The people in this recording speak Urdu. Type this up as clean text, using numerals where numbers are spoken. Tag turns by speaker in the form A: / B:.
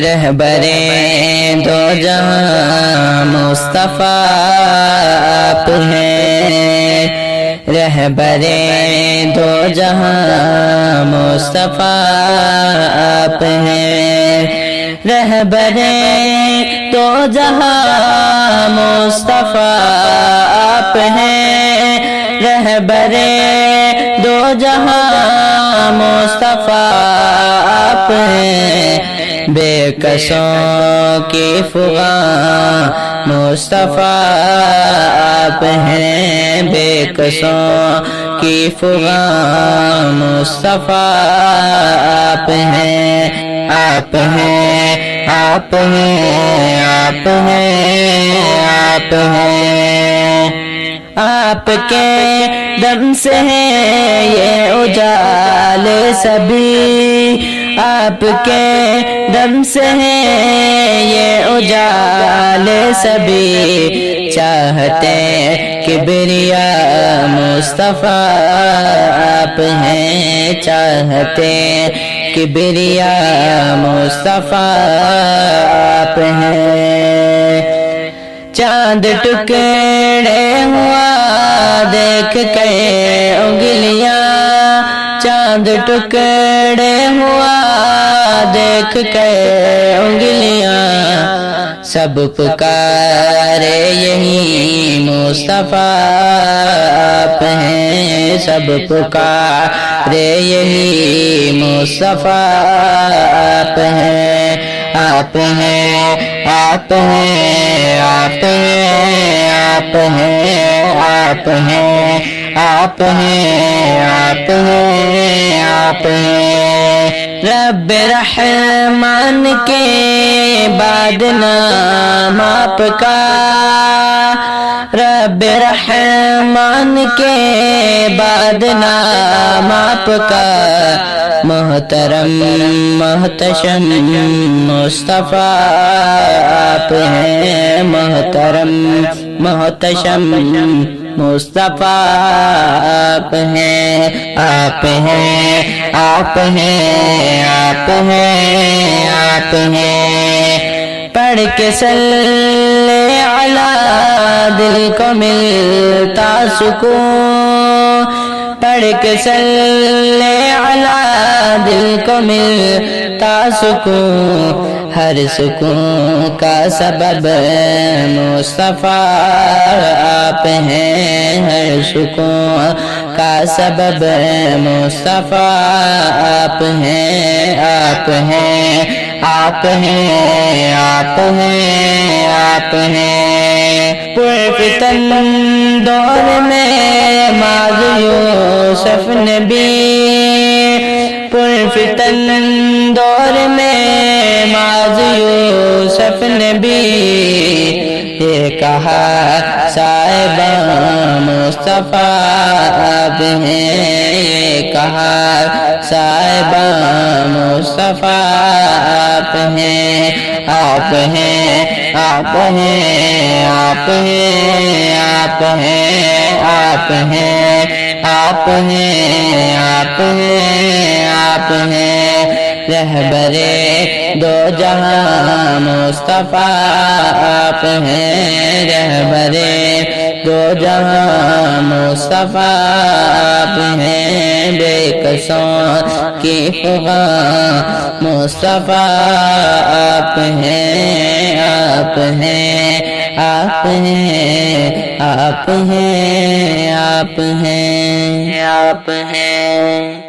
A: رہبرِ دو جہاں مصطفیٰ آپ ہیں، رہبرِ دو جہاں مصطفیٰ آپ ہیں، رہبرِ دو جہاں مصطفیٰ آپ ہیں، رہبرِ دو جہاں مصطفیٰ آپ ہیں، بے کسوں کی فغاں مصطفیٰ آپ ہیں، بے کسوں کی فغاں مصطفیٰ آپ ہیں، آپ ہیں، آپ ہیں، آپ ہیں، آپ ہیں، آپ کے دم سے ہے یہ اجالے سبھی، آپ کے دم سے ہے یہ اجالے سبھی، چاہتے کبریا مصطفیٰ آپ ہیں، چاہتے کبریا مصطفیٰ آپ ہیں، چاند ٹکڑے ہوا دیکھ کے انگلیاں، چاند ٹکڑے ہوا دیکھ کے انگلیاں، سب پکارے یہی مصطفیٰ آپ ہیں، سب پکارے یہی مصطفیٰ آپ ہیں، آپ ہیں، آپ ہیں، آپ ہیں، آپ ہیں، آپ ہیں، آپ ہیں، آپ ہیں، آپ ہیں، رب رحمان کے بعد نام آپ کا، رب رحمان کے بعد نام آپ کا، محترم محتشم مصطفیٰ آپ ہیں، محترم محتشم مصطفیٰ آپ ہیں، آپ ہیں، آپ ہیں، آپ ہیں، آپ ہیں، پڑھ کے صلی علی دل کو ملتا سکون، پڑھ کے صلی علی دل کو ملتا سکون، ہر سکون کا سبب مصطفیٰ آپ ہیں، ہر سکون کا سبب مصطفیٰ آپ ہیں، آپ ہیں، آپ ہیں، آپ ہیں، آپ ہیں، پرفتن دور میں معاذ یوسف نبی، پرفتن دور میں معاذ یوسف نبی، یہ کہا صاحبان مصطفیٰ آپ ہیں، یہ کہا صاحبان مصطفیٰ آپ ہیں، آپ ہیں، آپ ہیں، آپ ہیں، آپ ہیں، آپ ہیں، آپ ہیں، آپ ہیں، آپ ہیں، رہبرِ دو جہاں مصطفیٰ آپ ہیں، رہبرِ دو جہاں مصطفیٰ آپ ہیں، بے کسوں کی فغاں مصطفیٰ آپ ہیں، آپ ہیں، آپ ہیں، آپ ہیں، آپ ہیں، آپ ہیں۔